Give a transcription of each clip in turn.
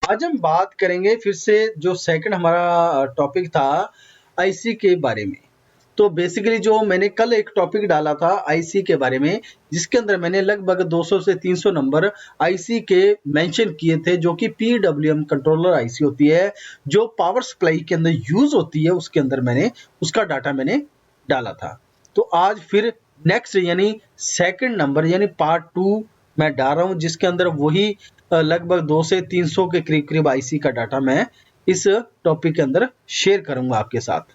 आज हम बात करेंगे फिर से जो सेकंड हमारा टॉपिक था आईसी के बारे में। तो बेसिकली जो मैंने कल एक टॉपिक डाला था आईसी के बारे में, जिसके अंदर मैंने लगभग 200 से 300 नंबर आईसी के मेंशन किए थे, जो कि पीडब्ल्यूएम कंट्रोलर आईसी होती है, जो पावर सप्लाई के अंदर यूज होती है। उसके अंदर मैंने उसका डाटा मैंने डाला था। तो आज फिर नेक्स्ट यानी सेकंड नंबर यानी पार्ट 2 मैं डाल रहा हूँ, जिसके अंदर वही लगभग 2 से 300 के करीब करीब आईसी का डाटा मैं इस टॉपिक के अंदर शेयर करूंगा आपके साथ।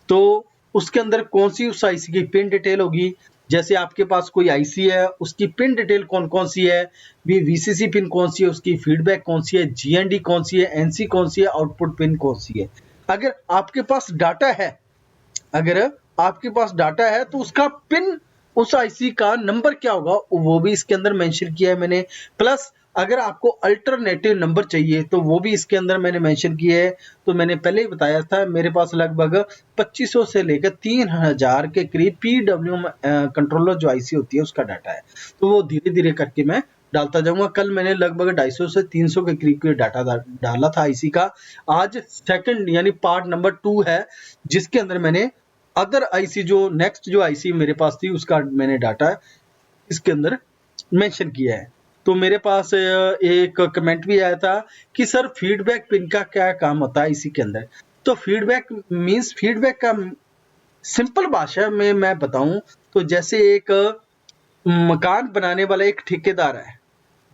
तो उसके अंदर कौन सी उस आईसी की पिन डिटेल होगी, जैसे आपके पास कोई आईसी है उसकी पिन डिटेल कौन कौन सी है, वीसीसी पिन कौन सी है, उसकी फीडबैक कौन सी है, जीएनडी कौन सी है, एनसी कौन सी है, आउटपुट पिन कौन सी है। अगर आपके पास डाटा है अगर आपके पास डाटा है तो उसका पिन उस आईसी का नंबर क्या होगा वो भी इसके अंदर मेंशन किया है मैंने। प्लस अगर आपको अल्टरनेटिव नंबर चाहिए तो वो भी इसके अंदर मैंने मेंशन किया है। तो मैंने पहले ही बताया था मेरे पास लगभग 2500 से लेकर 3000 के करीब पीडब्ल्यूएम कंट्रोलर जो आईसी होती है उसका डाटा है। तो वो धीरे धीरे करके मैं डालता जाऊंगा। कल मैंने लगभग 250 से 300 के करीब के डाटा डाला था आईसी का। आज सेकंड यानी पार्ट नंबर 2 है, जिसके अंदर मैंने अदर आईसी जो नेक्स्ट जो आईसी मेरे पास थी उसका मैंने डाटा इसके अंदर मेंशन किया है। तो मेरे पास एक कमेंट भी आया था कि सर फीडबैक पिन का क्या काम होता है इसी के अंदर। तो फीडबैक मींस फीडबैक का सिंपल भाषा में मैं बताऊं तो जैसे एक मकान बनाने वाला एक ठेकेदार है,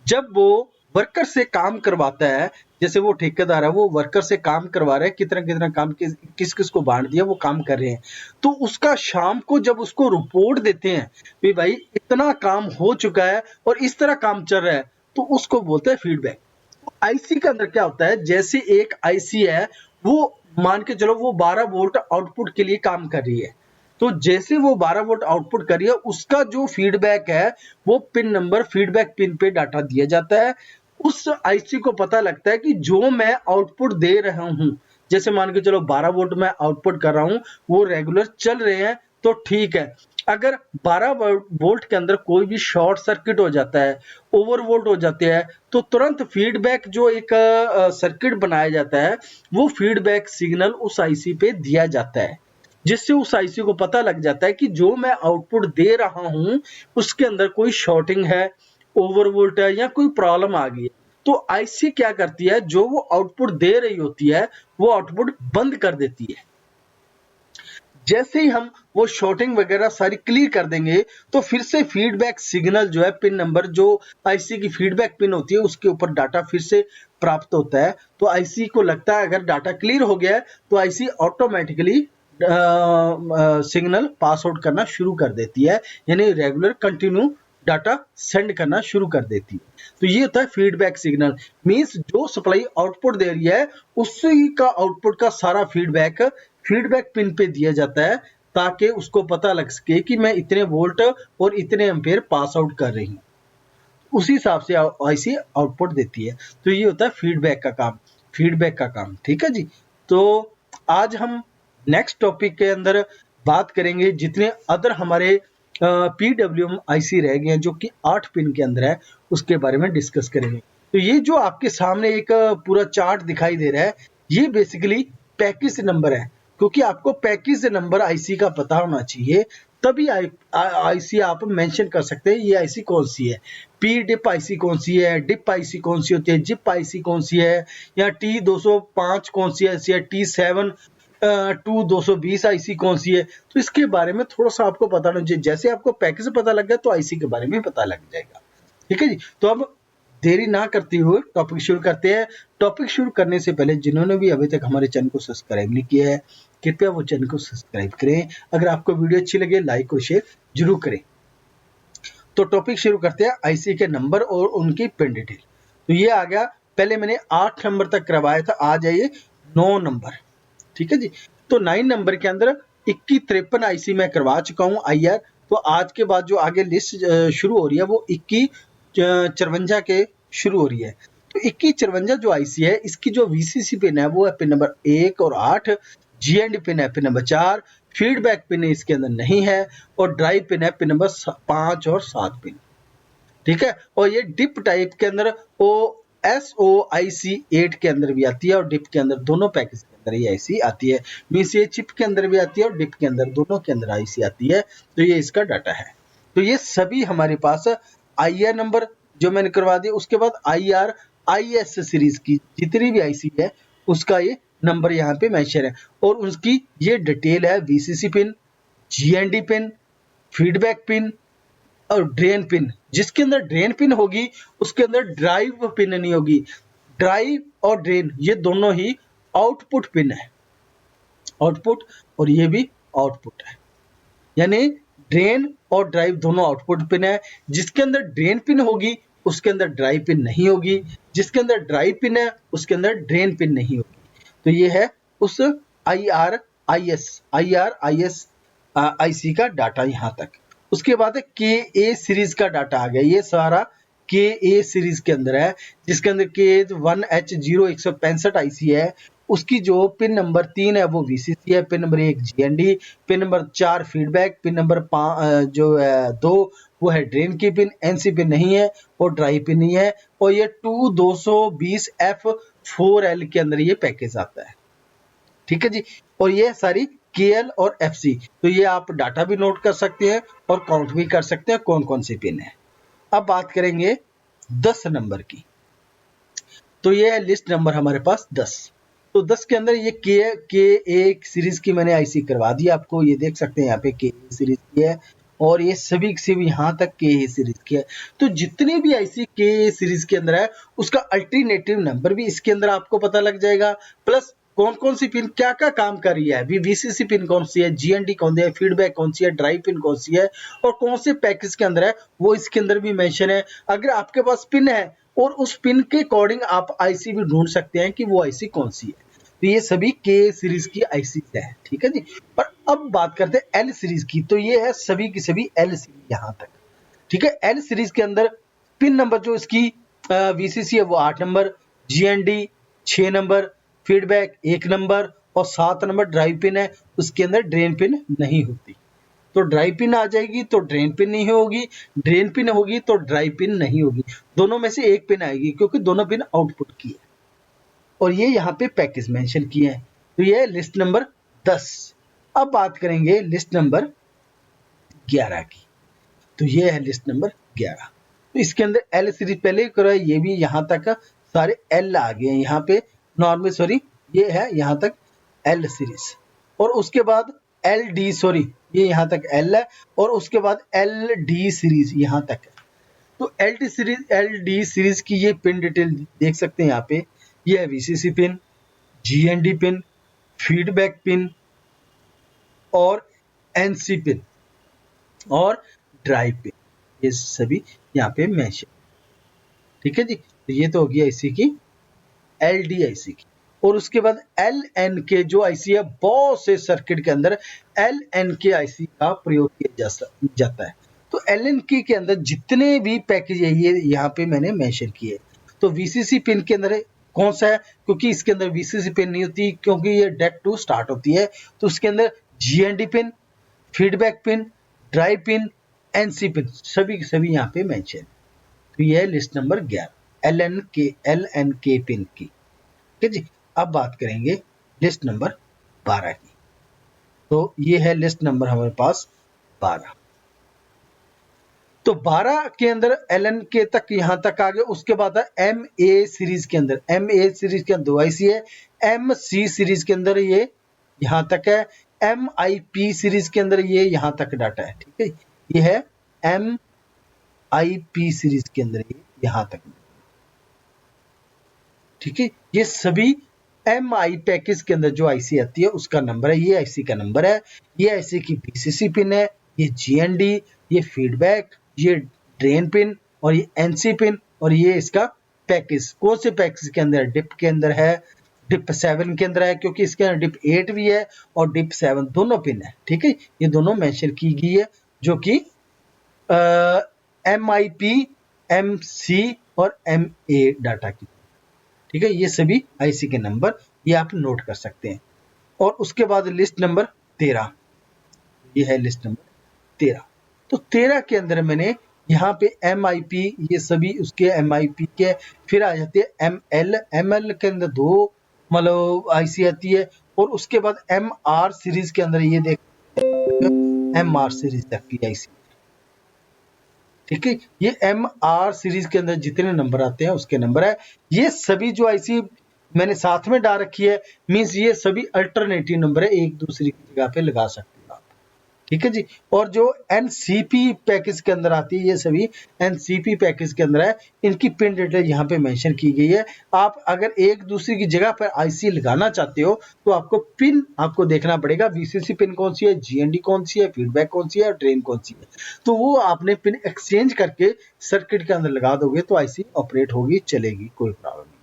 जब वो वर्कर से काम करवाता है, जैसे वो ठेकेदार है वो वर्कर से काम करवा रहे हैं, कितना कितना काम किस किस को बांट दिया वो काम कर रहे हैं। तो उसका शाम को जब उसको रिपोर्ट देते हैं कि भाई इतना काम हो चुका है और इस तरह काम चल रहा है, तो उसको बोलते हैं फीडबैक। आईसी के अंदर क्या होता है, जैसे एक आईसी है वो मान के चलो वो 12 वोल्ट आउटपुट के लिए काम कर रही है। तो जैसे वो 12 वोल्ट आउटपुट कर रही है उसका जो फीडबैक है वो पिन नंबर फीडबैक पिन पे डाटा दिया जाता है। उस आईसी को पता लगता है कि जो मैं आउटपुट दे रहा हूं, जैसे मान के चलो 12 वोल्ट मैं आउटपुट कर रहा हूं, वो रेगुलर चल रहे हैं तो ठीक है। अगर 12 वोल्ट के अंदर कोई भी शॉर्ट सर्किट हो जाता है, ओवर वोल्ट हो जाते हैं, तो तुरंत फीडबैक जो एक सर्किट बनाया जाता है वो फीडबैक सिग्नल उस आईसी पे दिया जाता है, जिससे उस आईसी को पता लग जाता है कि जो मैं आउटपुट दे रहा हूं उसके अंदर कोई शॉर्टिंग है, ओवरवोल्ट है या कोई प्रॉब्लम आ गई है। तो आईसी क्या करती है, जो वो आउटपुट दे रही होती है वो आउटपुट बंद कर देती है। जैसे ही हम वो शॉर्टिंग वगैरह सारी क्लियर कर देंगे तो फिर से फीडबैक सिग्नल जो है पिन नंबर जो आईसी की फीडबैक पिन होती है उसके ऊपर डाटा फिर से प्राप्त होता है। तो आईसी को लगता है अगर डाटा क्लियर हो गया है तो IC automatically signal pass out करना शुरू कर देती है, यानी रेगुलर कंटिन्यू डाटा सेंड करना शुरू कर देती है। तो ये होता है फीडबैक सिग्नल। मींस जो सप्लाई आउटपुट दे रही है उसी का आउटपुट का सारा फीडबैक फीडबैक पिन पे दिया जाता है, ताकि उसको पता लग सके कि मैं इतने वोल्ट और इतने एम्पेयर पास आउट कर रही हूँ। उसी हिसाब से आईसी आउटपुट देती है। तो ये होता है फीडबैक का काम, फीडबैक का काम। ठीक है जी। तो आज हम नेक्स्ट टॉपिक के अंदर बात करेंगे जितने अदर हमारे पीडब्ल्यूएम आईसी रह गए हैं जो कि 8 पिन के अंदर है, उसके बारे में डिस्कस करेंगे। तो ये जो आपके सामने एक पूरा चार्ट दिखाई दे रहा है, ये बेसिकली पैकेज नंबर है, क्योंकि आपको पैकेज नंबर आईसी का पता होना चाहिए, तभी आईसी आप मेंशन कर सकते हैं ये आईसी कौन सी है। पी डिप आईसी कौन सी है, डिप आईसी कौन सी होती है, जिप आईसी कौन सी है, या T205 कौन सी आईसी है, T7 220 आईसी कौन सी है। तो इसके बारे में थोड़ा सा आपको पता होना चाहिए। जैसे आपको पैकेज पता लग गया तो आईसी के बारे में पता लग जाएगा। ठीक है जी। तो अब देरी ना करते हुए टॉपिक शुरू करते हैं। टॉपिक शुरू करने से पहले जिन्होंने भी अभी तक हमारे चैनल को सब्सक्राइब नहीं किया है, कृपया वो चैनल को सब्सक्राइब करें। अगर आपको वीडियो अच्छी लगे लाइक और शेयर जरूर करें। तो टॉपिक शुरू करते हैं, आईसी के नंबर और उनकी पिन डिटेल। तो ये आ गया, पहले मैंने 8 नंबर तक करवाया था, आ जाइए 9 नंबर। ठीक है जी। तो 9 नंबर के अंदर 2153 आईसी मैं करवा चुका हूँ आईआर। तो आज के बाद जो आगे लिस्ट शुरू हो रही है वो 2154 के शुरू हो रही है। तो 2154 जो आईसी है इसकी जो वीसीसी पिन है वो है पिन नंबर 1 और 8, जीएनडी पिन है पिन नंबर 4, फीडबैक पिन इसके अंदर नहीं है, और ड्राइव पिन है पिन नंबर 5 और 7 पिन। ठीक है। और ये डिप टाइप के अंदर वो SOIC8 के अंदर भी आती है और डिप के अंदर, दोनों पैकेज के अंदर ये आईसी आती है। मीन्स ये चिप के अंदर भी आती है और डिप के अंदर, दोनों के अंदर आईसी आती है। तो ये इसका डाटा है। तो ये सभी हमारे पास IR नंबर जो मैंने करवा दिया। उसके बाद IR IS सीरीज की जितनी भी आईसी है उसका ये नंबर यहाँ पे मेंशन है और उसकी ये डिटेल है। VCC pin, GND pin, feedback pin और ड्रेन पिन। जिसके अंदर ड्रेन पिन होगी उसके अंदर ड्राइव पिन नहीं होगी। ड्राइव और ड्रेन ये दोनों ही आउटपुट पिन है, आउटपुट, और ये भी आउटपुट है। यानी ड्रेन और ड्राइव दोनों आउटपुट पिन है। जिसके अंदर ड्रेन पिन होगी उसके अंदर ड्राइव पिन नहीं होगी, जिसके अंदर ड्राइव पिन है उसके अंदर ड्रेन पिन नहीं होगी। तो ये है उस IR IS IC का डाटा यहाँ तक। उसके बाद KA सीरीज का डाटा आ गया। ये सारा KA सीरीज के अंदर है, जिसके अंदर KH1H0165 आईसी है। उसकी जो पिन नंबर 3 है वो VCC है, pin number 1 GND, pin number 4 feedback, pin number 2 वो है ड्रेन की पिन, NC पिन नहीं है और ड्राइव पिन नहीं है। और ये 2220F4L के अंदर ये पैकेज आता है। ठीक है जी। और ये सारी KL और FC। तो ये आप डाटा भी नोट कर सकते हैं और काउंट भी कर सकते हैं कौन कौन सी पिन है। अब बात करेंगे 10 नंबर की। तो ये है लिस्ट नंबर हमारे पास 10। तो 10 के अंदर ये KA सीरीज की मैंने आईसी करवा दी आपको। ये देख सकते हैं यहाँ पे KA सीरीज की है और ये सभी यहाँ तक KA सीरीज की है। तो जितनी भी आईसी KA सीरीज के अंदर है उसका अल्टरनेटिव नंबर भी इसके अंदर आपको पता लग जाएगा। प्लस कौन कौन सी पिन क्या क्या काम कर रही है, VCC पिन कौन सी है, GND कौन सी है, फीडबैक कौन सी है, ड्राइव पिन कौन सी है और कौन से पैकेज के अंदर है वो इसके अंदर भी मेंशन है। अगर आपके पास पिन है और उस पिन के अकॉर्डिंग आप आईसी भी ढूंढ सकते हैं कि वो आईसी कौन सी है। तो ये सभी KA सीरीज की आईसी है। ठीक है जी। और अब बात करते हैं L सीरीज की। तो ये है सभी की सभी L सीरीज यहाँ तक। ठीक है। L सीरीज के अंदर पिन नंबर जो इसकी VCC है वो 8 number, GND 6 number, feedback 1 number और 7 नंबर ड्राइव पिन है। उसके अंदर ड्रेन पिन नहीं होती। तो ड्राइव पिन आ जाएगी तो ड्रेन पिन नहीं होगी, ड्रेन पिन होगी तो ड्राइव पिन नहीं होगी। दोनों में से एक पिन आएगी क्योंकि दोनों पिन आउटपुट की है। और ये यहाँ पे पैकेज मेंशन किए हैं। तो ये है लिस्ट नंबर 10। अब बात करेंगे लिस्ट नंबर 11 की। तो ये है लिस्ट नंबर 11। तो इसके अंदर L सीरीज पहले करो, ये भी यहाँ तक सारे L आ गए हैं। यहाँ पे नॉर्मल ये है यहाँ तक L सीरीज और उसके बाद LD ये यहाँ तक L है और उसके बाद LD सीरीज यहाँ तक है। तो LD सीरीज की ये पिन डिटेल देख सकते हैं यहाँ पे। ये है VCC pin, GND pin, feedback pin और NC पिन और ड्राइव पिन, ये सभी यहाँ पे मेंशन। ठीक है जी। तो ये तो हो गया इसी की LD आईसी की। और उसके बाद LNK जो आईसी है, बहुत से सर्किट के अंदर LNK आईसी का प्रयोग किया जाता है। तो LNK के अंदर जितने भी पैकेज है ये यहाँ पे मैंने मेंशन किए। तो VCC पिन के अंदर कौन सा है, क्योंकि इसके अंदर VCC पिन नहीं होती क्योंकि ये डेक 2 स्टार्ट होती है। तो उसके अंदर GND pin, feedback pin, drive pin, NC pin सभी के सभी यहाँ पे मेंशन। तो ये है लिस्ट नंबर 11 LNK पिन की। ठीक है जी। अब बात करेंगे लिस्ट नंबर 12 की। तो ये है लिस्ट नंबर हमारे पास 12। तो 12 के अंदर LNK तक यहाँ तक आ गए। उसके बाद है MA सीरीज के अंदर। MA सीरीज के अंदर 2 आईसी है। MC सीरीज के अंदर ये यहाँ तक है। MIP सीरीज के अंदर ये यहाँ तक डाटा है। ठीक है। ये है MIP सीरीज के अंदर ये यहाँ तक। ठीक है। ये सभी MI पैकेज के अंदर जो आईसी आती है उसका नंबर है। ये आईसी का नंबर है। ये आईसी की VCC पिन है, ये GND, ये फीडबैक, ये ड्रेन पिन और ये NC पिन और ये इसका पैकेज। कौन से पैकेज के अंदर? डिप के अंदर है, डिप 7 के अंदर है क्योंकि इसके अंदर डिप 8 भी है और डिप 7 दोनों पिन है। ठीक है। ये दोनों मेंशन की गई है जो कि MIP, MC और MA डाटा की। ठीक है। ये सभी आईसी के नंबर ये आप नोट कर सकते हैं। और उसके बाद लिस्ट नंबर 13। ये है लिस्ट नंबर 13। तो 13 के अंदर मैंने यहाँ पे MIP, ये सभी उसके MIP के। फिर आ जाती है ML के अंदर 2 मतलब IC आती है, और उसके बाद MR सीरीज के अंदर ये देख MR सीरीज तक की IC। ठीक है, ये MR सीरीज के अंदर जितने नंबर आते हैं उसके नंबर है। ये सभी जो IC मैंने साथ में डाल रखी है, मींस ये सभी अल्टरनेटिव नंबर है, एक दूसरे की जगह पे लगा सकते हैं आप। ठीक है जी। और जो NCP पैकेज के अंदर आती है, ये सभी NCP पैकेज के अंदर है, इनकी पिन डिटेल यहाँ पे मेंशन की गई है। आप अगर एक दूसरे की जगह पर IC लगाना चाहते हो तो आपको पिन आपको देखना पड़ेगा, VCC पिन कौन सी है, GND कौन सी है, फीडबैक कौन सी है और ड्रेन कौन सी है। तो वो आपने पिन एक्सचेंज करके सर्किट के अंदर लगा दोगे तो IC ऑपरेट होगी, चलेगी, कोई प्रॉब्लम नहीं।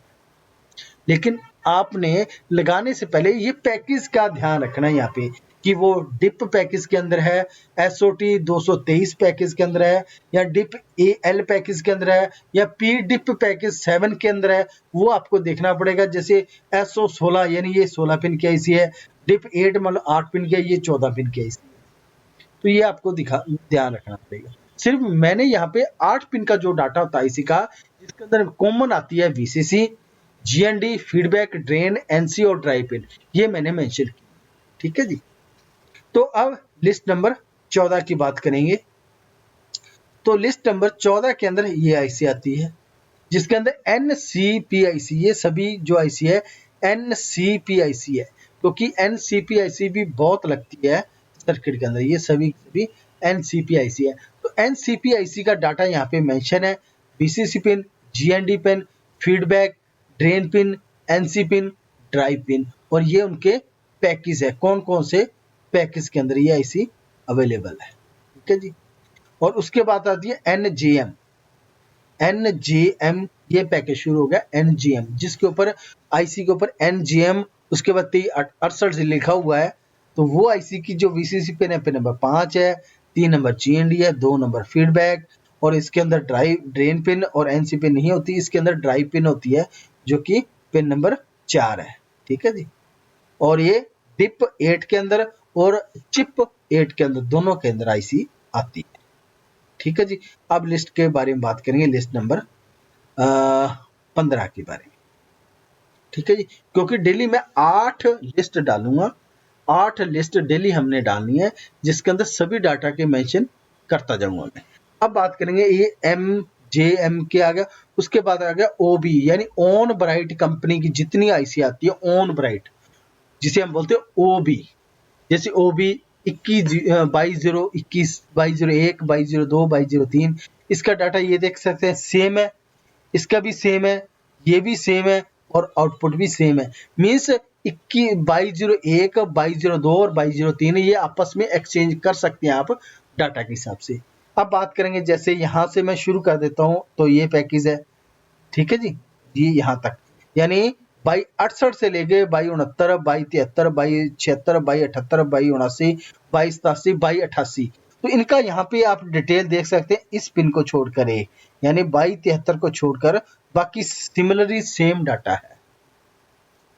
लेकिन आपने लगाने से पहले ये पैकेज का ध्यान रखना है यहाँ पे, कि वो डिप पैकेज के अंदर है, SOT 223 पैकेज के अंदर है, या डिप AL पैकेज के अंदर है, या P डिप पैकेज 7 के अंदर है, वो आपको देखना पड़ेगा। जैसे SO 16 यानी ये 16 पिन की IC है, डिप 8 मतलब 8 पिन की है, ये 14 पिन की IC है। तो ये आपको ध्यान रखना पड़ेगा। सिर्फ मैंने यहाँ पे 8 पिन का जो डाटा होता है IC का, जिसके अंदर कॉमन आती है VCC, GND, feedback, drain, NC और ड्राई पिन, ये मैंने मेंशन की। ठीक है जी। तो अब लिस्ट नंबर 14 की बात करेंगे। तो लिस्ट नंबर 14 के अंदर ये IC आती है, जिसके अंदर NCP IC, ये सभी जो IC है NCP IC है, क्योंकि NCP IC भी बहुत लगती है सर्किट के अंदर, ये सभी NCP IC है। तो NCP IC का डाटा यहाँ पे मेंशन है, VCC pin, GND pin, feedback, drain pin, NC pin, drive pin, और ये उनके पैकेज है, कौन कौन से पैकेज के अंदर ये IC अवेलेबल है। ठीक है जी। और उसके बाद आती है NGM, ये पैकेज शुरू हो गया NGM, जिसके ऊपर IC के ऊपर NGM उसके बाद 6368 से लिखा हुआ है। तो वो IC की जो VCC पिन है, पिन नंबर 5 है, 3 नंबर GND है, 2 नंबर फीडबैक, और इसके अंदर ड्रेन पिन और NC पिन नहीं होती, इसके अंदर ड्राइव पिन होती है, जो कि पिन नंबर 4 है। ठीक है जी। और ये डिप 8 के अंदर और चिप 8 के अंदर, दोनों के अंदर IC आती है। ठीक है जी। अब लिस्ट के बारे में बात करेंगे, लिस्ट नंबर 15 के बारे में। ठीक है जी। क्योंकि डेली मैं 8 लिस्ट डालूंगा, 8 लिस्ट डेली हमने डालनी है, जिसके अंदर सभी डाटा के मेंशन करता जाऊंगा मैं। अब बात करेंगे, ये MJM के आ गया, उसके बाद आ गया OB यानी ऑन ब्राइट कंपनी की जितनी IC आती है ऑन ब्राइट, जिसे हम बोलते हैं OB। जैसे OB 22 21 2201 2202 2203, इसका डाटा ये देख सकते हैं सेम है, इसका भी सेम है, ये भी सेम है, और आउटपुट भी सेम है। मीन्स 2201 2202 और 2203 ये आपस में एक्सचेंज कर सकते हैं आप डाटा के हिसाब से। अब बात करेंगे, जैसे यहाँ से मैं शुरू कर देता हूँ, तो ये पैकेज है। ठीक है जी, ये यहाँ तक, यानी 2268 से लेके 2269 2273 2276 2278 2279 2287 2288, तो इनका यहाँ पे आप डिटेल देख सकते हैं, इस पिन को छोड़कर यानी 2273 को छोड़कर बाकी सिमिलरली सेम डाटा है।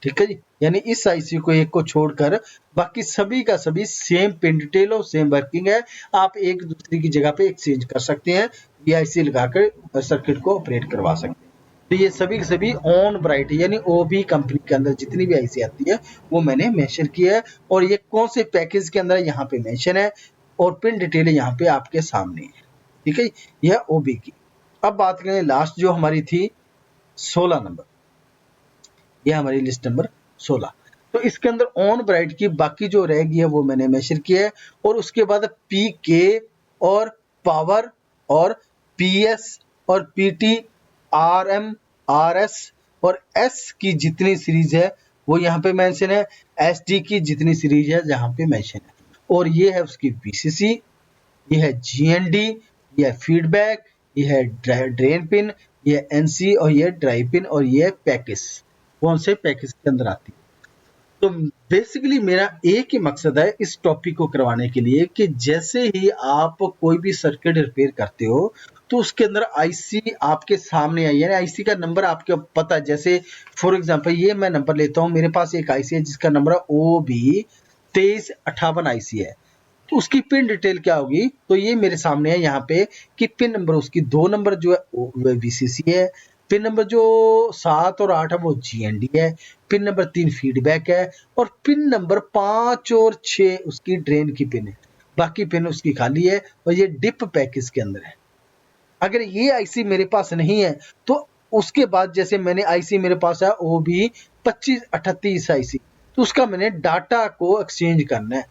ठीक है जी, यानी इस IC को एक को छोड़कर बाकी सभी का सभी सेम पिन डिटेल और सेम वर्किंग है, आप एक दूसरे की जगह पे एक्सचेंज कर सकते हैं, ये IC लगाकर सर्किट को ऑपरेट करवा सकते हैं। तो ये सभी के सभी ऑन ब्राइट यानी OB कंपनी के अंदर जितनी भी IC आती है वो मैंने मेंशन किया है, और ये कौन से पैकेज के अंदर यहाँ पे मेंशन है, और पिन डिटेल यहाँ पे आपके सामने है। ठीक है, यह OB की। अब बात करें लास्ट जो हमारी थी 16 नंबर, यह हमारी लिस्ट नंबर 16। तो इसके अंदर ऑन ब्राइट की बाकी जो रहेगी है वो मैंने मेंशन किया है, और उसके बाद PK और पावर और PS और PT RM RS और S की जितनी सीरीज है वो यहाँ पे मेंशन है, SD की जितनी सीरीज है यहाँ पे मेंशन है, और ये है उसकी VCC, ये है GND, ये है फीडबैक, ये है ड्रेन पिन, ये है NC, और ये ड्राइव पिन, और ये है पैकेज, कौन से पैकेज के अंदर आती है। तो बेसिकली मेरा एक ही मकसद है इस टॉपिक को करवाने के लिए, कि जैसे ही आप कोई भी सर्किट रिपेयर करते हो तो उसके अंदर IC आपके सामने आई, यानी IC का नंबर आपको पता है। जैसे फॉर एग्जांपल ये मैं नंबर लेता हूँ, मेरे पास एक IC है जिसका नंबर OB 2358 IC है। तो उसकी पिन डिटेल क्या होगी, तो ये मेरे सामने है यहाँ पे कि पिन नंबर उसकी 2 नंबर जो है वो वीसीसी है, पिन नंबर जो 7 और 8 है वो जीएनडी है, पिन नंबर 3 फीडबैक है, और पिन नंबर 5 और 6 उसकी ड्रेन की पिन है। बाकी पिन उसकी खाली है और ये डिप पैकेज के अंदर है। अगर ये आईसी मेरे पास नहीं है तो उसके बाद जैसे मैंने आईसी मेरे पास है वो भी 2538 आईसी, तो उसका मैंने डाटा को एक्सचेंज करना है।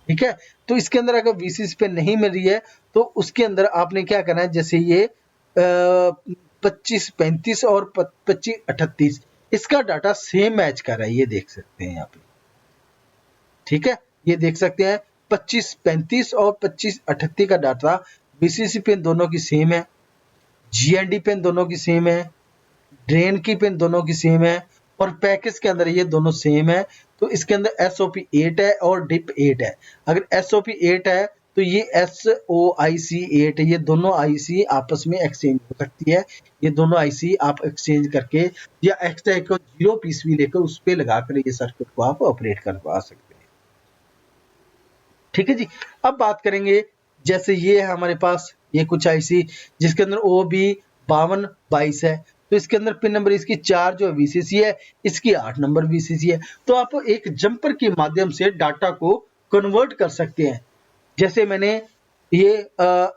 ठीक है, तो इसके अंदर अगर वीसीसी पे नहीं मिल रही है तो उसके अंदर आपने क्या करना है, जैसे ये 2535 और 2538 इसका डाटा सेम मैच कर रहा है, ये देख सकते हैं यहाँ पे। ठीक है, ये देख सकते हैं 2535 और 2538 का डाटा वीसीसी पिन दोनों की सेम है, जीएनडी पिन दोनों की सेम है, ड्रेन की पिन दोनों की सेम है, और पैकेज के अंदर ये दोनों सेम है। तो इसके अंदर SOP 8 है और डिप 8 है। अगर SOP 8 है तो ये SOIC 8 है। ये दोनों आईसी आपस में एक्सचेंज हो सकती है। ये दोनों आईसी आप एक्सचेंज करके या एक्स्ट्रा एक 0 पीस भी लेकर उस पर लगाकर ये सर्किट को आप ऑपरेट करवा सकते हैं। ठीक है जी, अब बात करेंगे जैसे ये है हमारे पास ये कुछ आईसी जिसके अंदर OB 5222 है, तो इसके अंदर पिन नंबर इसकी 4 जो वीसीसी है, इसकी 8 नंबर वीसीसी है। तो आप एक जंपर के माध्यम से डाटा को कन्वर्ट कर सकते हैं। जैसे मैंने ये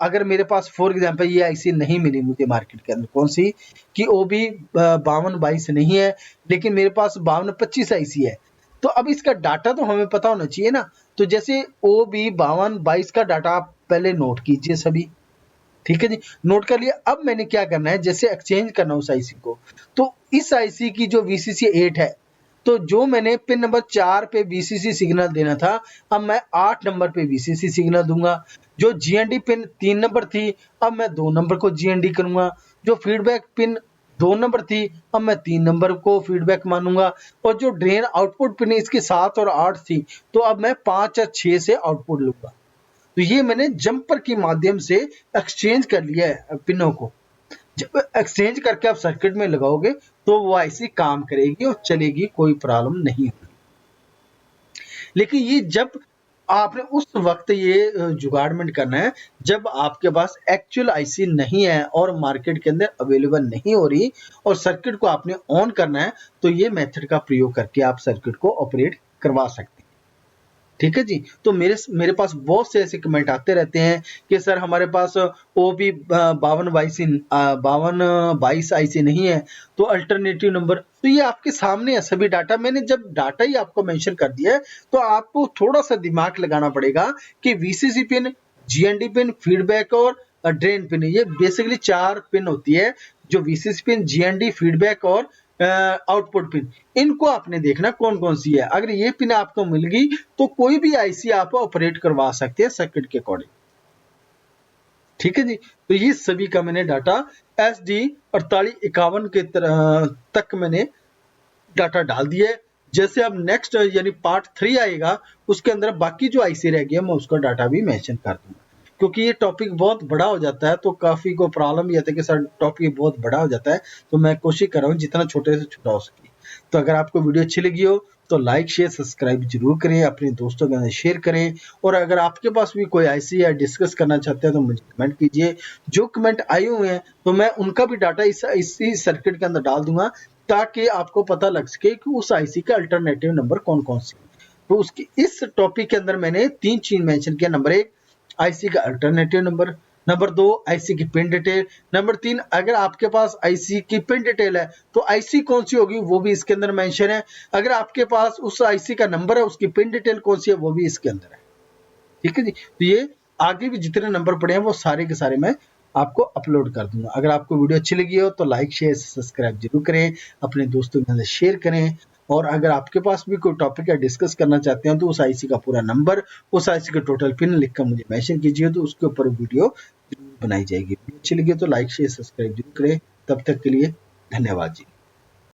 अगर मेरे पास फॉर एग्जांपल ये आईसी नहीं मिली मुझे मार्केट के अंदर, कौन सी कि OB 5222 नहीं है लेकिन मेरे पास 5225 आईसी है, तो अब इसका डाटा तो हमें पता होना चाहिए ना। तो जैसे OB 5222 का डाटा आप पहले नोट कीजिए सभी। ठीक है जी, नोट कर लिया। अब मैंने क्या करना है, जैसे एक्सचेंज करना उस आईसी को, तो इस आईसी की जो वीसीसी 8 है, तो जो मैंने पिन नंबर 4 पे वीसीसी सिग्नल देना था, अब मैं 8 नंबर पे वीसीसी सिग्नल दूंगा। जो जीएनडी पिन 3 नंबर थी, अब मैं 2 नंबर को जीएनडी करूंगा। जो फीडबैक पिन 2 नंबर थी, अब मैं 3 नंबर को फीडबैक मानूंगा। और जो ड्रेन आउटपुट पिन इसकी 7 और 8 थी, तो अब मैं 5 और 6 से आउटपुट लूंगा। तो ये मैंने जंपर के माध्यम से एक्सचेंज कर लिया है पिनों को। जब एक्सचेंज करके आप सर्किट में लगाओगे तो वो आईसी काम करेगी और चलेगी, कोई प्रॉब्लम नहीं होगी। लेकिन ये जब आपने उस वक्त ये जुगाड़मेंट करना है जब आपके पास एक्चुअल आईसी नहीं है और मार्केट के अंदर अवेलेबल नहीं हो रही और सर्किट को आपने ऑन करना है, तो ये मेथड का प्रयोग करके आप सर्किट को ऑपरेट करवा सकते हैं। ठीक है जी, तो मेरे पास बहुत से ऐसे कमेंट आते रहते हैं कि सर हमारे पास OB 5222 आईसी नहीं है, तो अल्टरनेटिव नंबर। तो ये आपके सामने है सभी डाटा। मैंने जब डाटा ही आपको मेंशन कर दिया है तो आपको थोड़ा सा दिमाग लगाना पड़ेगा कि VCC pin, GND pin, feedback और ड्रेन पिन, ये बेसिकली 4 पिन होती है। जो वीसीसी पिन, जीएनडी, फीडबैक और आउटपुट पिन, इनको आपने देखना कौन कौन सी है। अगर ये पिन आपको मिल गई तो कोई भी आईसी आप ऑपरेट करवा सकते हैं सर्किट के अकॉर्डिंग। ठीक है जी, तो ये सभी का मैंने डाटा SD 4851 के तक मैंने डाटा डाल दिया है। जैसे अब नेक्स्ट यानी पार्ट 3 आएगा, उसके अंदर बाकी जो आईसी रह गया मैं उसका डाटा भी मेंशन कर दूंगा, क्योंकि ये टॉपिक बहुत बड़ा हो जाता है तो काफी को प्रॉब्लम ये था कि सर टॉपिक बहुत बड़ा हो जाता है, तो मैं कोशिश कर रहा हूँ जितना छोटे से छोटा हो सके। तो अगर आपको वीडियो अच्छी लगी हो तो लाइक शेयर सब्सक्राइब जरूर करें, अपने दोस्तों के अंदर शेयर करें, और अगर आपके पास भी कोई आईसी या डिस्कस करना चाहते हैं तो मुझे कमेंट कीजिए। जो कमेंट आए हुए हैं तो मैं उनका भी डाटा इसी सर्किट के अंदर डाल दूंगा ताकि आपको पता लग सके कि उस आईसी का अल्टरनेटिव नंबर कौन कौन से। तो उसकी इस टॉपिक के अंदर मैंने 3 चीज मेंशन किया। नंबर 1 आईसी का अल्टरनेटिव नंबर, नंबर 2 आईसी की पिन डिटेल, नंबर 3 अगर आपके पास आईसी की पिन डिटेल है तो आईसी कौन सी होगी वो भी इसके अंदर मेंशन है। अगर आपके पास उस आईसी का नंबर है, उसकी पिन डिटेल कौन सी है वो भी इसके अंदर है। ठीक है जी, तो ये आगे भी जितने नंबर पड़े हैं वो सारे के सारे मैं आपको अपलोड कर दूंगा। अगर आपको वीडियो अच्छी लगी हो तो लाइक शेयर सब्सक्राइब जरूर करें, अपने दोस्तों के अंदर शेयर करें, और अगर आपके पास भी कोई टॉपिक या डिस्कस करना चाहते हैं तो उस आईसी का पूरा नंबर, उस आईसी का टोटल पिन लिखकर मुझे मेंशन कीजिए, तो उसके ऊपर वीडियो बनाई जाएगी। अच्छी लगी तो लाइक शेयर सब्सक्राइब जरूर करें। तब तक के लिए धन्यवाद जी।